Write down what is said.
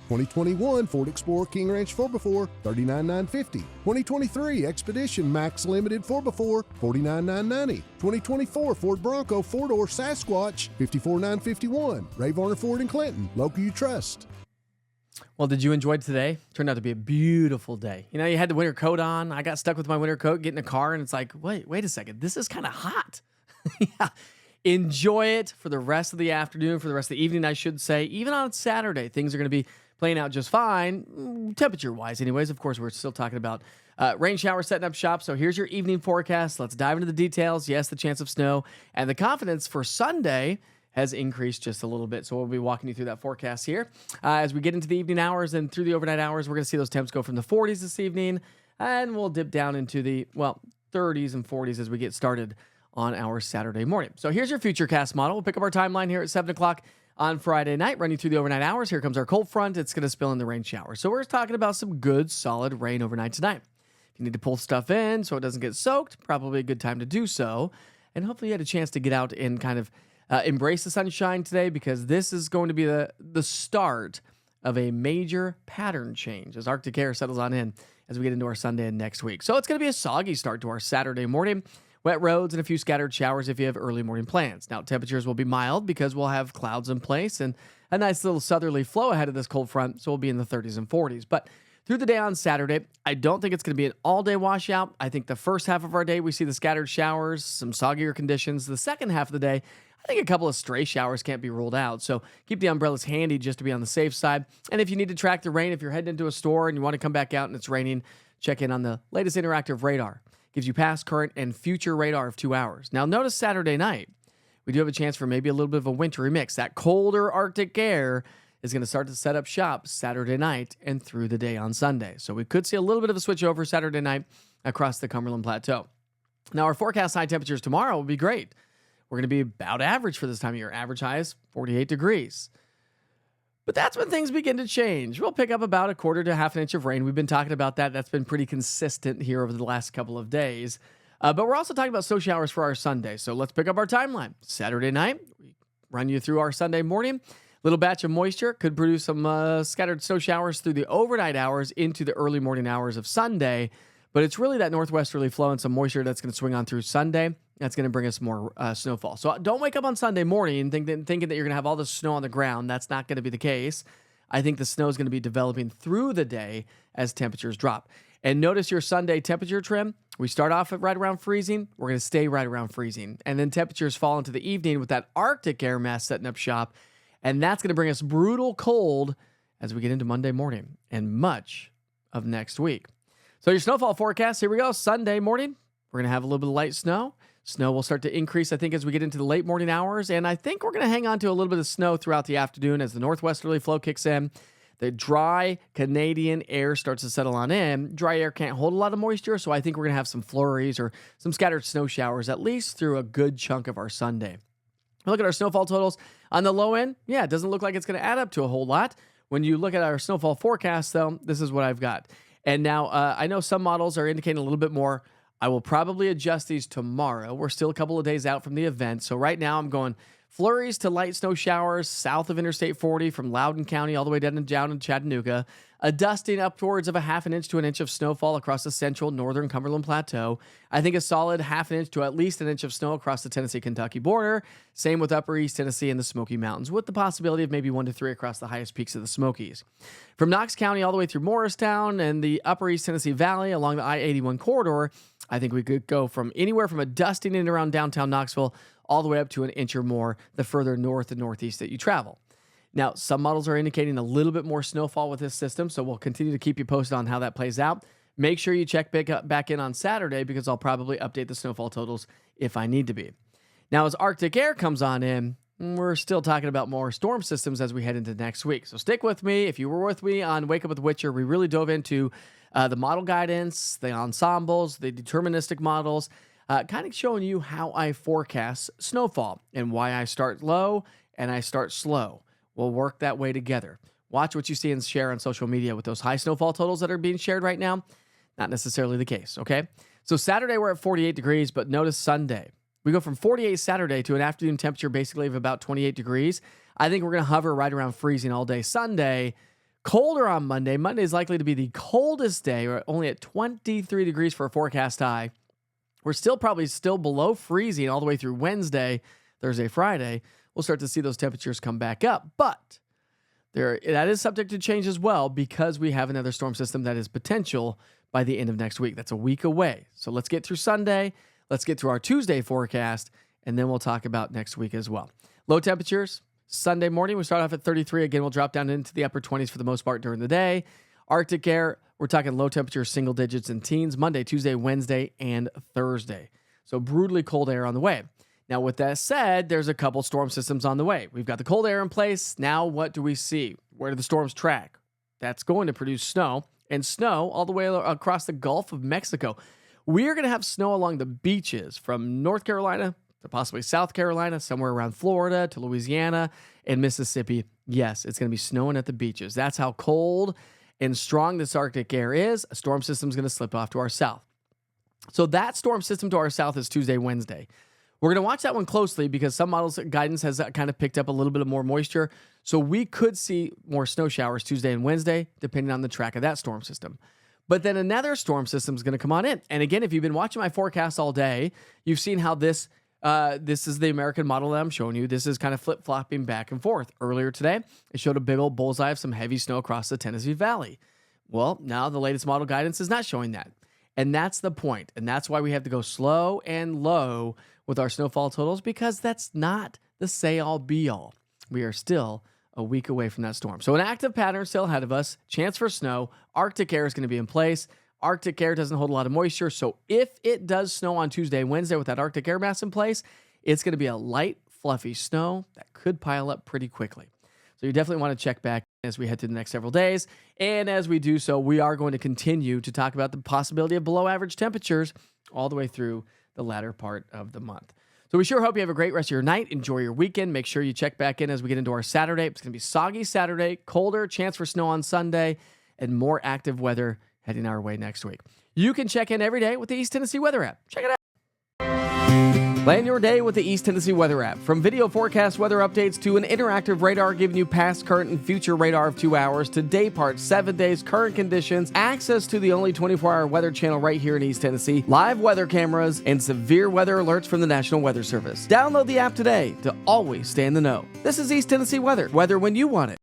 2021 Ford Explorer King Ranch 4x4, $39,950. 2023 Expedition Max Limited 4x4, $49,990. 2024 Ford Bronco 4-door Sasquatch, $54,951. Ray Varner Ford in Clinton, local you trust. Well, did you enjoy today? Turned out to be a beautiful day. You know, you had the winter coat on. I got stuck with my winter coat, get in a car, and it's like, wait a second. This is kind of hot. Yeah. Enjoy it for the rest of the afternoon, for the rest of the evening, I should say. Even on Saturday, things are going to be playing out just fine, temperature-wise anyways. Of course, we're still talking about rain showers setting up shop. So here's your evening forecast. Let's dive into the details. Yes, the chance of snow. And the confidence for Sunday has increased just a little bit. So we'll be walking you through that forecast here. As we get into the evening hours and through the overnight hours, we're going to see those temps go from the 40s this evening. And we'll dip down into the, 30s and 40s as we get started on our Saturday morning. So here's your Futurecast model. We'll pick up our timeline here at 7 o'clock on Friday night, running through the overnight hours. Here comes our cold front. It's going to spill in the rain shower. So we're talking about some good, solid rain overnight tonight. If you need to pull stuff in so it doesn't get soaked, probably a good time to do so. And hopefully you had a chance to get out and kind of embrace the sunshine today, because this is going to be the start of a major pattern change as Arctic air settles on in as we get into our Sunday and next week. So it's going to be a soggy start to our Saturday morning. Wet roads and a few scattered showers if you have early morning plans. Now, temperatures will be mild because we'll have clouds in place and a nice little southerly flow ahead of this cold front, so we'll be in the 30s and 40s. But through the day on Saturday, I don't think it's going to be an all-day washout. I think the first half of our day, we see the scattered showers, some soggier conditions. The second half of the day, I think a couple of stray showers can't be ruled out. So keep the umbrellas handy just to be on the safe side. And if you need to track the rain, if you're heading into a store and you want to come back out and it's raining, check in on the latest interactive radar. Gives you past, current, and future radar of 2 hours. Now, notice Saturday night, we do have a chance for maybe a little bit of a wintry mix. That colder Arctic air is going to start to set up shop Saturday night and through the day on Sunday. So we could see a little bit of a switch over Saturday night across the Cumberland Plateau. Now, our forecast high temperatures tomorrow will be great. We're going to be about average for this time of year. Average high is 48 degrees. But that's when things begin to change. We'll pick up about a quarter to half an inch of rain. We've been talking about that. That's been pretty consistent here over the last couple of days. But we're also talking about snow showers for our Sunday. So let's pick up our timeline. Saturday night, we run you through our Sunday morning. Little batch of moisture could produce some scattered snow showers through the overnight hours into the early morning hours of Sunday. But it's really that northwesterly flow and some moisture that's going to swing on through Sunday. That's going to bring us more snowfall. So don't wake up on Sunday morning thinking that you're going to have all the snow on the ground. That's not going to be the case. I think the snow is going to be developing through the day as temperatures drop. And notice your Sunday temperature trim. We start off at right around freezing. We're going to stay right around freezing. And then temperatures fall into the evening with that Arctic air mass setting up shop. And that's going to bring us brutal cold as we get into Monday morning and much of next week. So your snowfall forecast, here we go. Sunday morning, we're going to have a little bit of light snow. Snow will start to increase, I think, as we get into the late morning hours. And I think we're going to hang on to a little bit of snow throughout the afternoon as the northwesterly flow kicks in. The dry Canadian air starts to settle on in. Dry air can't hold a lot of moisture, so I think we're going to have some flurries or some scattered snow showers, at least through a good chunk of our Sunday. Look at our snowfall totals. On the low end, yeah, it doesn't look like it's going to add up to a whole lot. When you look at our snowfall forecast, though, this is what I've got. And now I know some models are indicating a little bit more. I will probably adjust these tomorrow. We're still a couple of days out from the event. So right now I'm going flurries to light snow showers south of Interstate 40 from Loudoun County all the way down to Chattanooga. A dusting upwards of a half an inch to an inch of snowfall across the central northern Cumberland Plateau. I think a solid half an inch to at least an inch of snow across the Tennessee-Kentucky border. Same with upper East Tennessee and the Smoky Mountains, with the possibility of maybe 1 to 3 across the highest peaks of the Smokies. From Knox County all the way through Morristown and the upper East Tennessee Valley along the I-81 corridor, I think we could go from anywhere from a dusting in and around downtown Knoxville all the way up to an inch or more the further north and northeast that you travel. Now, some models are indicating a little bit more snowfall with this system, so we'll continue to keep you posted on how that plays out. Make sure you check back in on Saturday because I'll probably update the snowfall totals if I need to be. Now, as Arctic air comes on in, we're still talking about more storm systems as we head into next week. So stick with me. If you were with me on Wake Up with Witcher, we really dove into the model guidance, the ensembles, the deterministic models, kind of showing you how I forecast snowfall and why I start low and I start slow. We'll work that way together. Watch what you see and share on social media with those high snowfall totals that are being shared right now. Not necessarily the case, okay? So Saturday, we're at 48 degrees, but notice Sunday. We go from 48 Saturday to an afternoon temperature basically of about 28 degrees. I think we're going to hover right around freezing all day Sunday. Colder on Monday. Monday is likely to be the coldest day. We're only at 23 degrees for a forecast high. We're probably still below freezing all the way through Wednesday, Thursday, Friday. We'll start to see those temperatures come back up. But that is subject to change as well because we have another storm system that is potential by the end of next week. That's a week away. So let's get through Sunday. Let's get through our Tuesday forecast, and then we'll talk about next week as well. Low temperatures. Sunday morning, we start off at 33. Again, we'll drop down into the upper 20s for the most part during the day. Arctic air, we're talking low temperatures, single digits and teens, Monday, Tuesday, Wednesday, and Thursday. So brutally cold air on the way. Now, with that said, there's a couple storm systems on the way. We've got the cold air in place. Now, what do we see? Where do the storms track? That's going to produce snow, and snow all the way across the Gulf of Mexico. We are going to have snow along the beaches from North Carolina to possibly South Carolina, somewhere around Florida to Louisiana and Mississippi. Yes, it's going to be snowing at the beaches. That's how cold and strong this Arctic air is. A storm system is going to slip off to our south. So that storm system to our south is Tuesday, Wednesday. We're going to watch that one closely because some models guidance has kind of picked up a little bit of more moisture. So we could see more snow showers Tuesday and Wednesday, depending on the track of that storm system. But then another storm system is going to come on in. And again, if you've been watching my forecast all day, you've seen how this is the American model that I'm showing you. This is kind of flip-flopping back and forth. Earlier today, it showed a big old bullseye of some heavy snow across the Tennessee Valley. Well, now the latest model guidance is not showing that. And that's the point. And that's why we have to go slow and low with our snowfall totals, because that's not the say-all be-all. We are still a week away from that storm. So an active pattern still ahead of us. Chance for snow. Arctic air is going to be in place. Arctic air doesn't hold a lot of moisture. So if it does snow on Tuesday, Wednesday with that Arctic air mass in place, it's going to be a light, fluffy snow that could pile up pretty quickly. So you definitely want to check back as we head through the next several days. And as we do so, we are going to continue to talk about the possibility of below average temperatures all the way through the latter part of the month. So we sure hope you have a great rest of your night. Enjoy your weekend. Make sure you check back in as we get into our Saturday. It's going to be soggy Saturday, colder, chance for snow on Sunday, and more active weather heading our way next week. You can check in every day with the East Tennessee Weather app. Check it out. Plan your day with the East Tennessee Weather app. From video forecast weather updates to an interactive radar giving you past, current, and future radar of 2 hours to day part, 7 days, current conditions, access to the only 24-hour weather channel right here in East Tennessee, live weather cameras, and severe weather alerts from the National Weather Service. Download the app today to always stay in the know. This is East Tennessee Weather. Weather when you want it.